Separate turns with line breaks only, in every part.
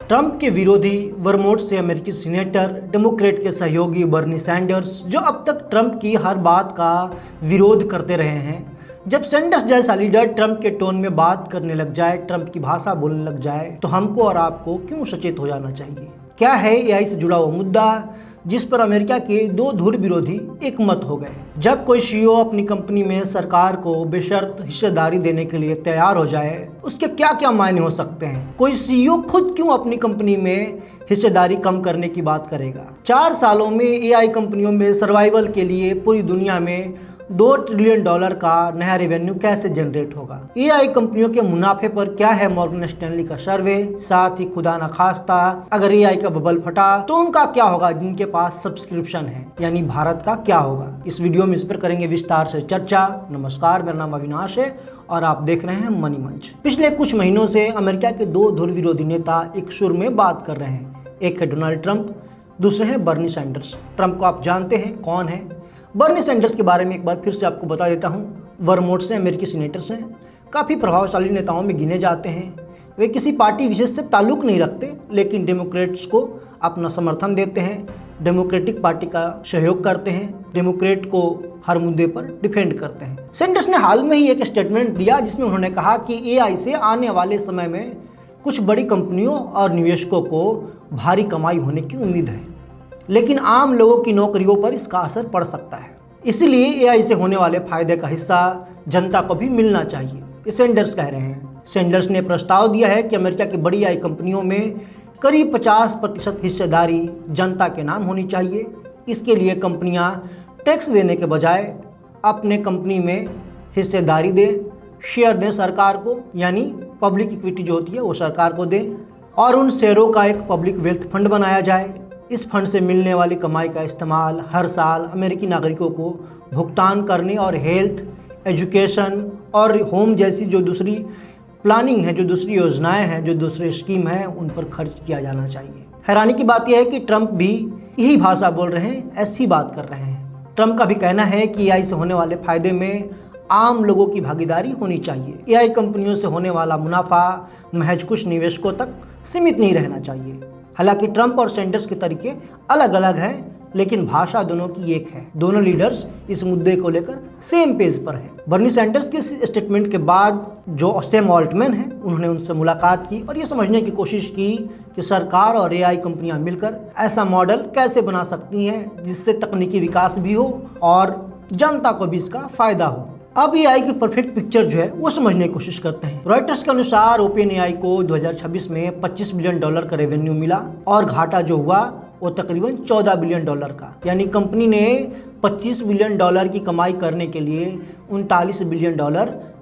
Trump के विरोधी Vermont से अमेरिकी सीनेटर डेमोक्रेट के सहयोगी बर्नी सैंडर्स, जो अब तक ट्रंप की हर बात का विरोध करते रहे हैं, जब सैंडर्स जैसा लीडर ट्रंप के टोन में बात करने लग जाए, ट्रंप की भाषा बोलने लग जाए, तो हमको और आपको क्यों सचेत हो जाना चाहिए। क्या है एआई से जुड़ा हुआ मुद्दा जिस पर अमेरिका के दो धुर विरोधी एक मत हो गए। जब कोई सीईओ अपनी कंपनी में सरकार को बेशर्त हिस्सेदारी देने के लिए तैयार हो जाए, उसके क्या क्या मायने हो सकते हैं। कोई सीईओ खुद क्यों अपनी कंपनी में हिस्सेदारी कम करने की बात करेगा। 4 सालों में एआई कंपनियों में सर्वाइवल के लिए पूरी दुनिया में $2 ट्रिलियन का नया रेवेन्यू कैसे जनरेट होगा। एआई कंपनियों के मुनाफे पर क्या है मॉर्गन स्टैनली का सर्वे। साथ ही खुदा न खास्ता अगर एआई का बबल फटा तो उनका क्या होगा जिनके पास सब्सक्रिप्शन है, यानी भारत का क्या होगा। इस वीडियो में इस पर करेंगे विस्तार से चर्चा। नमस्कार, मेरा नाम अविनाश है और आप देख रहे हैं मनी मंच। पिछले कुछ महीनों से अमेरिका के दो धुर विरोधी नेता एक सुर में बात कर रहे हैं। एक है डोनाल्ड ट्रंप, दूसरे हैं बर्नी सैंडर्स। ट्रंप को आप जानते हैं कौन है। बर्नी सैंडर्स के बारे में एक बार फिर से आपको बता देता हूं। वर्मोंट से अमेरिकी सीनेटर्स हैं, काफ़ी प्रभावशाली नेताओं में गिने जाते हैं। वे किसी पार्टी विशेष से ताल्लुक़ नहीं रखते, लेकिन डेमोक्रेट्स को अपना समर्थन देते हैं, डेमोक्रेटिक पार्टी का सहयोग करते हैं, डेमोक्रेट को हर मुद्दे पर डिफेंड करते हैं। सैंडर्स ने हाल में ही एक स्टेटमेंट दिया जिसमें उन्होंने कहा कि एआई से आने वाले समय में कुछ बड़ी कंपनियों और निवेशकों को भारी कमाई होने की उम्मीद है, लेकिन आम लोगों की नौकरियों पर इसका असर पड़ सकता है। इसीलिए एआई से होने वाले फायदे का हिस्सा जनता को भी मिलना चाहिए, ये सैंडर्स कह रहे हैं। सैंडर्स ने प्रस्ताव दिया है कि अमेरिका की बड़ी एआई कंपनियों में करीब 50% हिस्सेदारी जनता के नाम होनी चाहिए। इसके लिए कंपनियां टैक्स देने के बजाय अपने कंपनी में हिस्सेदारी दें, शेयर दें सरकार को, यानी पब्लिक इक्विटी जो होती है वो सरकार को दें, और उन शेयरों का एक पब्लिक वेल्थ फंड बनाया जाए। इस फंड से मिलने वाली कमाई का इस्तेमाल हर साल अमेरिकी नागरिकों को भुगतान करने और हेल्थ, एजुकेशन और होम जैसी जो दूसरी प्लानिंग है, जो दूसरी योजनाएं हैं, जो दूसरे स्कीम हैं, उन पर खर्च किया जाना चाहिए। हैरानी की बात यह है कि ट्रंप भी यही भाषा बोल रहे हैं, ऐसी बात कर रहे हैं। ट्रंप का भी कहना है कि एआई से होने वाले फायदे में आम लोगों की भागीदारी होनी चाहिए। एआई कंपनियों से होने वाला मुनाफा महज कुछ निवेशकों तक सीमित नहीं रहना चाहिए। हालांकि ट्रंप और सैंडर्स के तरीके अलग अलग हैं, लेकिन भाषा दोनों की एक है। दोनों लीडर्स इस मुद्दे को लेकर सेम पेज पर हैं। बर्नी सैंडर्स के स्टेटमेंट के बाद जो सैम ऑल्टमैन हैं, उन्होंने उनसे मुलाकात की और ये समझने की कोशिश की कि सरकार और एआई कंपनियां मिलकर ऐसा मॉडल कैसे बना सकती हैं जिससे तकनीकी विकास भी हो और जनता को भी इसका फायदा हो। अब एआई की परफेक्ट पिक्चर जो है वो समझने की कोशिश करते हैं। रॉयटर्स के अनुसार ओपन एआई को 2026 में $25 बिलियन का रेवेन्यू मिला और घाटा जो हुआ वो तकरीबन $14 बिलियन का, यानी कंपनी ने $25 बिलियन की कमाई करने के लिए $39 बिलियन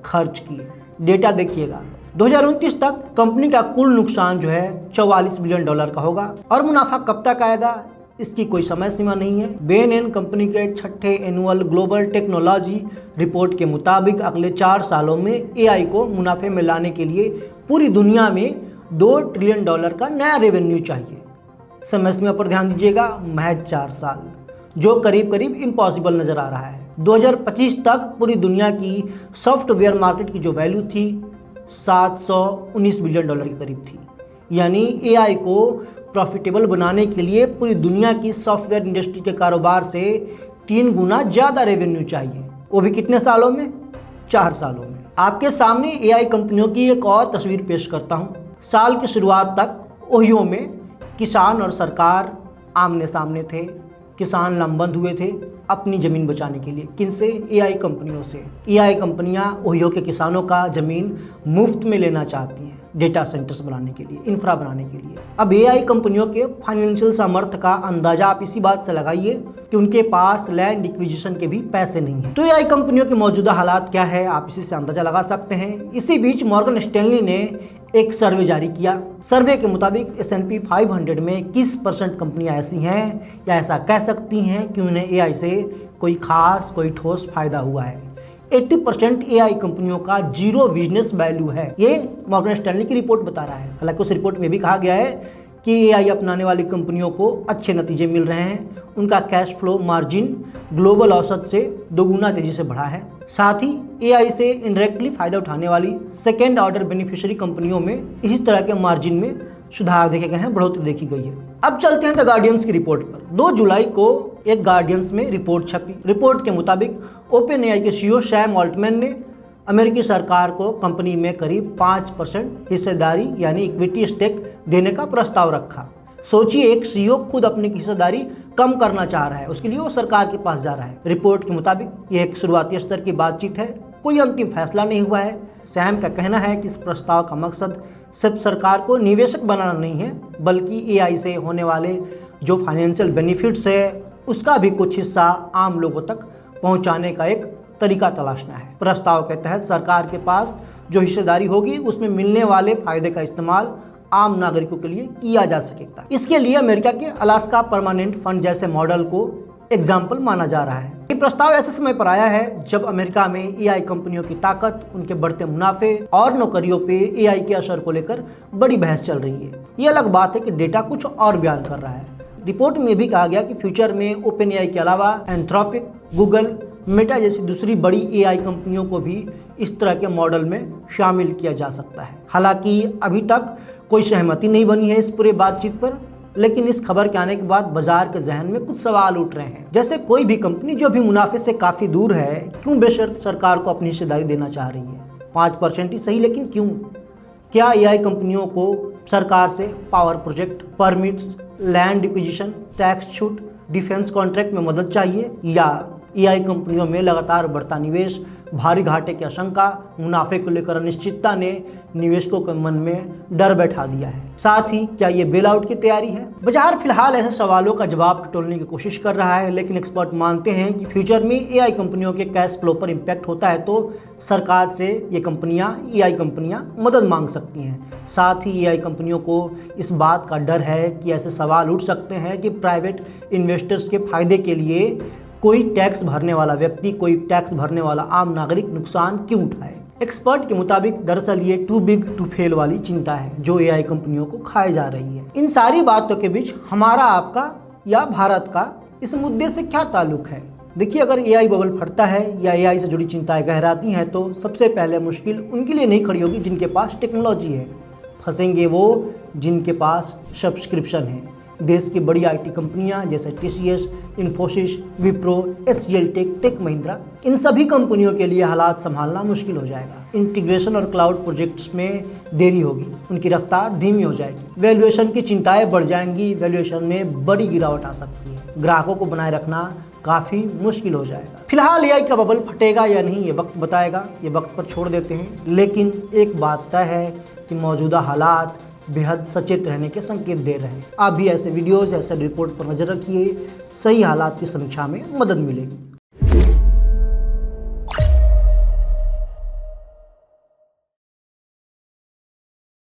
खर्च किए। डेटा देखिएगा, 2029 तक कंपनी का कुल नुकसान जो है $44 बिलियन का होगा और मुनाफा कब तक आएगा इसकी कोई समय सीमा नहीं है। बेन एंड कंपनी के 6ठे एनुअल ग्लोबल टेक्नोलॉजी रिपोर्ट के मुताबिक अगले 4 सालों में एआई को मुनाफे में लाने के लिए पूरी दुनिया में $2 ट्रिलियन का नया रेवेन्यू चाहिए। समय सीमा पर ध्यान दीजिएगा, महज 4 साल, जो करीब करीब इम्पॉसिबल नजर आ रहा है। 2025 तक पूरी दुनिया की सॉफ्टवेयर मार्केट की जो वैल्यू थी $719 बिलियन के करीब थी, यानी एआई को प्रॉफिटेबल बनाने के लिए पूरी दुनिया की सॉफ्टवेयर इंडस्ट्री के कारोबार से 3 गुना ज़्यादा रेवेन्यू चाहिए, वो भी कितने सालों में? 4 सालों में। आपके सामने एआई कंपनियों की एक और तस्वीर पेश करता हूँ। साल की शुरुआत तक ओहियो में किसान और सरकार आमने सामने थे। किसान लामबंद हुए थे अपनी ज़मीन बचाने के लिए। किनसे? एआई कंपनियों से। एआई कंपनियां ओहियो के किसानों का ज़मीन मुफ्त में लेना चाहती हैं डेटा सेंटर्स बनाने के लिए, इंफ्रा बनाने के लिए। अब एआई कंपनियों के फाइनेंशियल सामर्थ्य का अंदाजा आप इसी बात से लगाइए कि उनके पास लैंड एक्विजिशन के भी पैसे नहीं हैं। तो एआई कंपनियों के मौजूदा हालात क्या है, आप इसी से अंदाजा लगा सकते हैं। इसी बीच मॉर्गन स्टैनली ने एक सर्वे जारी किया। सर्वे के मुताबिक S&P 500 में 21% कंपनियां ऐसी हैं या ऐसा कह सकती हैं कि उन्हें एआई से कोई ठोस फायदा हुआ है। 80% एआई कंपनियों का जीरो बिजनेस वैल्यू है, ये मॉर्गन स्टैनली की रिपोर्ट बता रहा है। हालांकि उस रिपोर्ट में भी कहा गया है कि एआई अपनाने वाली कंपनियों को अच्छे नतीजे मिल रहे हैं। उनका कैश फ्लो मार्जिन ग्लोबल औसत से 2 गुना तेजी से बढ़ा है। साथ ही एआई से इनडायरेक्टली फायदा उठाने वाली सेकेंड ऑर्डर बेनिफिशियरी कंपनियों में इसी तरह के मार्जिन में सुधार देखे गए हैं, बढ़ोतरी देखी गई है। अब चलते हैं द गार्डियंस की रिपोर्ट पर। 2 जुलाई को एक गार्डियंस में रिपोर्ट छपी। रिपोर्ट के मुताबिक ओपन एआई के सीईओ सैम ऑल्टमैन ने अमेरिकी सरकार को कंपनी में करीब 5% हिस्सेदारी यानी इक्विटी स्टेक देने का प्रस्ताव रखा। सोचिए, एक सीईओ खुद अपनी हिस्सेदारी कम करना चाह रहा है, उसके लिए वो सरकार के पास जा रहा है। रिपोर्ट के मुताबिक यह एक शुरुआती स्तर की बातचीत है, कोई अंतिम फैसला नहीं हुआ है। सैम का कहना है कि इस प्रस्ताव का मकसद सिर्फ सरकार को निवेशक बनाना नहीं है, बल्कि एआई से होने वाले जो फाइनेंशियल बेनिफिट्स है उसका भी कुछ हिस्सा आम लोगों तक पहुंचाने का एक तरीका तलाशना है। प्रस्ताव के तहत सरकार के पास जो हिस्सेदारी होगी उसमें मिलने वाले फायदे का इस्तेमाल आम नागरिकों के लिए किया जा सकेगा। इसके लिए अमेरिका के अलास्का परमानेंट फंड जैसे मॉडल को एग्जाम्पल माना जा रहा है। ये प्रस्ताव ऐसे समय पर आया है जब अमेरिका में एआई कंपनियों की ताकत, उनके बढ़ते मुनाफे और नौकरियों पे एआई के असर को लेकर बड़ी बहस चल रही है। ये अलग बात है कि डेटा कुछ और बयान कर रहा है। रिपोर्ट में भी कहा गया कि फ्यूचर में ओपन एआई के अलावा एंथ्रोपिक, गूगल, मेटा जैसी दूसरी बड़ी एआई कंपनियों को भी इस तरह के मॉडल में शामिल किया जा सकता है। हालांकि अभी तक कोई सहमति नहीं बनी है इस पूरे बातचीत पर, लेकिन इस खबर के आने के बाद बाजार के जहन में कुछ सवाल उठ रहे हैं। जैसे कोई भी कंपनी जो भी मुनाफे से काफी दूर है, क्यों बेशर्त सरकार को अपनी हिस्सेदारी देना चाह रही है? 5% ही सही, लेकिन क्यों? क्या एआई कंपनियों को सरकार से power project, permits, land acquisition, tax छूट, डिफेंस कॉन्ट्रैक्ट में मदद चाहिए, या एआई कंपनियों में लगातार बढ़ता निवेश, भारी घाटे की आशंका, मुनाफे को लेकर अनिश्चितता ने निवेशकों के मन में डर बैठा दिया है? साथ ही क्या ये बेल आउट की तैयारी है? बाजार फिलहाल ऐसे सवालों का जवाब टटोलने की कोशिश कर रहा है, लेकिन एक्सपर्ट मानते हैं कि फ्यूचर में एआई कंपनियों के कैश फ्लो पर इम्पैक्ट होता है तो सरकार से ये एआई कंपनियां मदद मांग सकती हैं। साथ ही एआई कंपनियों को इस बात का डर है कि ऐसे सवाल उठ सकते हैं कि प्राइवेट इन्वेस्टर्स के फायदे के लिए कोई टैक्स भरने वाला व्यक्ति, कोई टैक्स भरने वाला आम नागरिक नुकसान क्यों उठाए। एक्सपर्ट के मुताबिक दरअसल ये टू बिग टू फेल वाली चिंता है जो एआई कंपनियों को खाए जा रही है। इन सारी बातों के बीच हमारा, आपका या भारत का इस मुद्दे से क्या ताल्लुक है? देखिए, अगर एआई बबल फटता है या एआई से जुड़ी चिंताएं गहराती हैं तो सबसे पहले मुश्किल उनके लिए नहीं खड़ी होगी जिनके पास टेक्नोलॉजी है। फंसेंगे वो जिनके पास सब्सक्रिप्शन है। देश की बड़ी आईटी कंपनियां जैसे TCS, Infosys, Wipro, HCL tech Mahindra, इन सभी कंपनियों के लिए हालात संभालना मुश्किल हो जाएगा। इंटीग्रेशन और क्लाउड प्रोजेक्ट्स में देरी होगी, उनकी रफ्तार धीमी हो जाएगी, वैल्यूएशन की चिंताएं बढ़ जाएंगी, वैल्यूएशन में बड़ी गिरावट आ सकती है, ग्राहकों को बनाए रखना काफ़ी मुश्किल हो जाएगा। फिलहाल एआई का बबल फटेगा या नहीं ये वक्त बताएगा, ये वक्त पर छोड़ देते हैं। लेकिन एक बात तय है कि मौजूदा हालात बेहद सचेत रहने के संकेत दे रहे हैं। आप भी ऐसे वीडियोस, ऐसे रिपोर्ट पर नजर रखिए, सही हालात की समीक्षा में मदद मिलेगी।